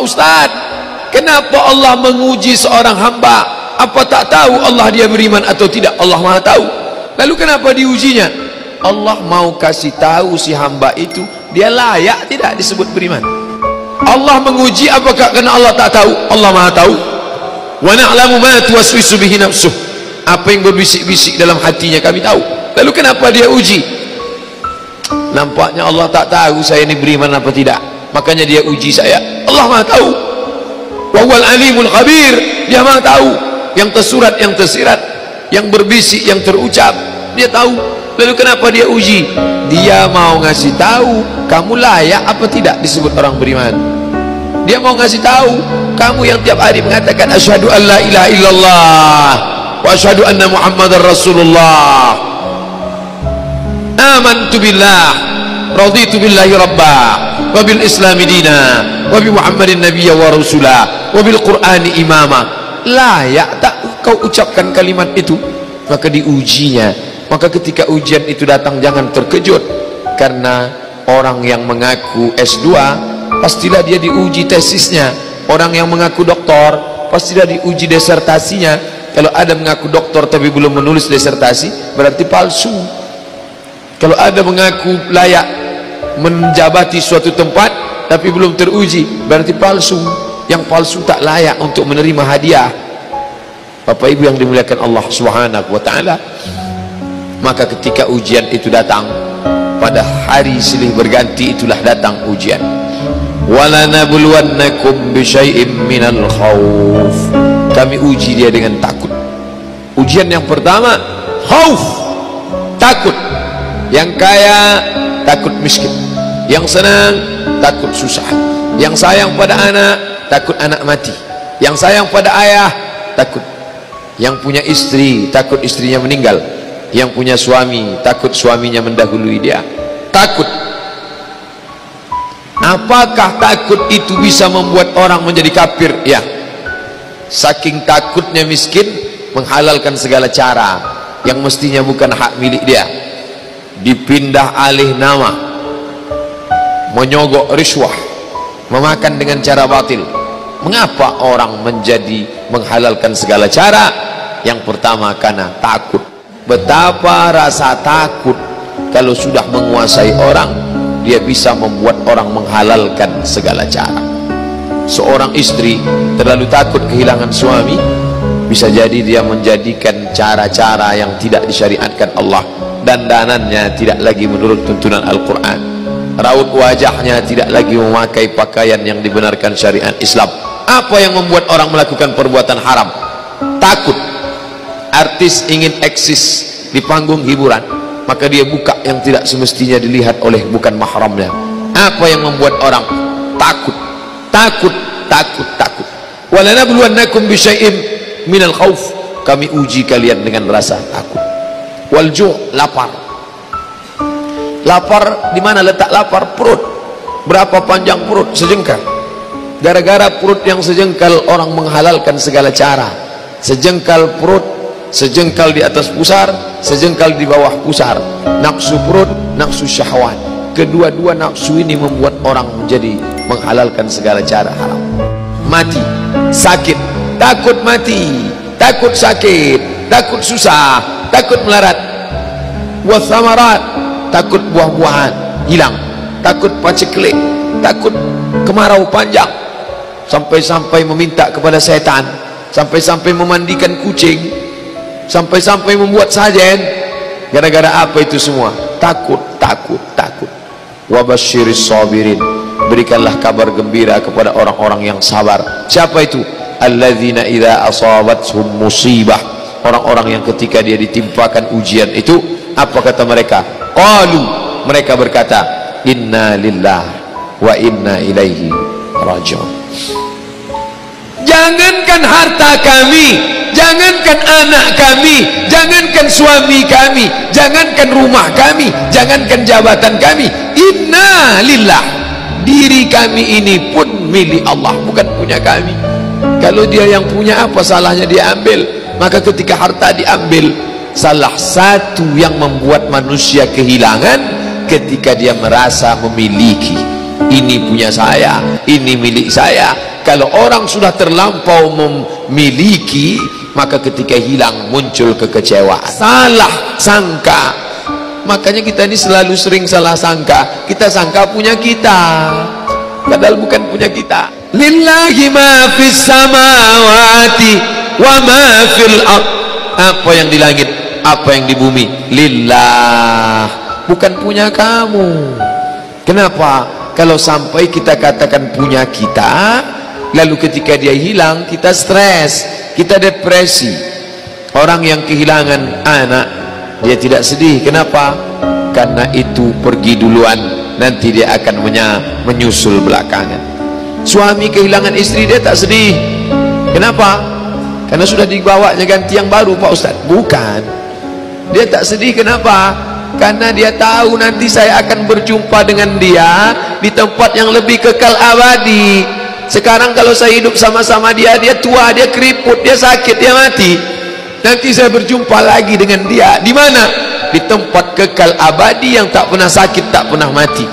Ustaz, kenapa Allah menguji seorang hamba? Apa tak tahu Allah dia beriman atau tidak? Allah Maha tahu. Lalu kenapa diujinya? Allah mau kasih tahu si hamba itu dia layak tidak disebut beriman. Allah menguji apakah karena Allah tak tahu? Allah Maha tahu. Wa na'lamu ma tuwaswisu bihi nafsuh. Apa yang berbisik-bisik dalam hatinya kami tahu. Lalu kenapa dia uji? Nampaknya Allah tak tahu saya ini beriman apa tidak, makanya dia uji saya. Allah Maha tahu. Wa huwal alimul khabir. Dia Maha tahu yang tersurat, yang tersirat, yang berbisik, yang terucap, dia tahu. Lalu kenapa dia uji? Dia mau ngasih tahu kamu layak apa tidak disebut orang beriman. Dia mau ngasih tahu kamu yang tiap hari mengatakan asyhadu an la ilaha illallah wa asyhadu anna muhammadar rasulullah, amantu billah, raditu billahi rabba, wa bil islami dina, wa bi muhammadin nabiyya wa rasulah, wa bil qur'ani imama. Layak tak kau ucapkan kalimat itu? Maka diujinya. Maka ketika ujian itu datang jangan terkejut, karena orang yang mengaku S2 pastilah dia diuji tesisnya. Orang yang mengaku doktor pastilah diuji disertasinya. Kalau ada mengaku doktor tapi belum menulis disertasi, berarti palsu. Kalau ada mengaku layak menjabati suatu tempat tapi belum teruji, berarti palsu. Yang palsu tak layak untuk menerima hadiah. Bapak Ibu yang dimuliakan Allah Subhanahu wa taala, maka ketika ujian itu datang, pada hari silih berganti itulah datang ujian. Wala nabluwannakum bisyai'im minal khauf. Kami uji dia dengan takut. Ujian yang pertama khauf, takut. Yang kaya takut miskin, yang senang takut susah, yang sayang pada anak takut anak mati, yang sayang pada ayah takut, yang punya istri takut istrinya meninggal, yang punya suami takut suaminya mendahului dia. Takut. Apakah takut itu bisa membuat orang menjadi kafir? Ya, saking takutnya miskin menghalalkan segala cara yang mestinya bukan hak milik dia, dipindah alih nama, menyogok riswah, memakan dengan cara batil. Mengapa orang menjadi menghalalkan segala cara? Yang pertama karena takut. Betapa rasa takut kalau sudah menguasai orang, dia bisa membuat orang menghalalkan segala cara. Seorang istri terlalu takut kehilangan suami, bisa jadi dia menjadikan cara-cara yang tidak disyariatkan Allah. Dandanannya tidak lagi menurut tuntunan Al-Quran, raut wajahnya tidak lagi memakai pakaian yang dibenarkan syariat Islam. Apa yang membuat orang melakukan perbuatan haram? Takut. Artis ingin eksis di panggung hiburan, maka dia buka yang tidak semestinya dilihat oleh bukan mahramnya. Apa yang membuat orang takut? Takut, takut, takut. Walanabluwannakum bisyai'im minal khauf. Kami uji kalian dengan rasa takut. Walju', lapar. Lapar, di mana letak lapar? Perut. Berapa panjang perut? Sejengkal. Gara-gara perut yang sejengkal, orang menghalalkan segala cara. Sejengkal perut, sejengkal di atas pusar, sejengkal di bawah pusar. Nafsu perut, nafsu syahwat. Kedua-dua nafsu ini membuat orang menjadi menghalalkan segala cara haram. Mati, sakit, takut mati, takut sakit, takut susah, takut melarat. Wathamarat, takut buah-buahan hilang, takut paceklik, takut kemarau panjang, sampai-sampai meminta kepada setan, sampai-sampai memandikan kucing, sampai-sampai membuat sajen. Gara-gara apa itu semua? Takut, takut, takut. Wabasyiris sabirin. Berikanlah kabar gembira kepada orang-orang yang sabar. Siapa itu? Alladzina idza asabathum musibah. Orang-orang yang ketika dia ditimpakan ujian itu, apa kata mereka? Qalu, mereka berkata, inna lillah wa inna ilaihi raji'un. Jangankan harta kami, jangankan anak kami, jangankan suami kami, jangankan rumah kami, jangankan jabatan kami, inna lillah, diri kami ini pun milik Allah, bukan punya kami. Kalau dia yang punya, apa salahnya dia ambil? Maka ketika harta diambil, salah satu yang membuat manusia kehilangan ketika dia merasa memiliki. Ini punya saya, ini milik saya, Kalau orang sudah terlampau memiliki, maka ketika hilang muncul kekecewaan, salah sangka. Makanya kita ini selalu sering salah sangka. Kita sangka punya kita, padahal bukan punya kita. Lillahi ma fis samawati wa ma fil ard. Apa yang di langit, apa yang di bumi, lillah, bukan punya kamu. Kenapa? Kalau sampai kita katakan punya kita, lalu ketika dia hilang kita stres, kita depresi. Orang yang kehilangan anak, dia tidak sedih. Kenapa? Karena itu pergi duluan, nanti dia akan menyusul belakangan. Suami kehilangan istri, dia tak sedih. Kenapa? Karena sudah dibawanya ganti yang baru, Pak Ustaz. Bukan, dia tak sedih. Kenapa? Karena dia tahu nanti saya akan berjumpa dengan dia di tempat yang lebih kekal abadi. Sekarang kalau saya hidup sama-sama dia, dia tua, dia keriput, dia sakit, dia mati. Nanti saya berjumpa lagi dengan dia di mana? Di tempat kekal abadi yang tak pernah sakit, tak pernah mati.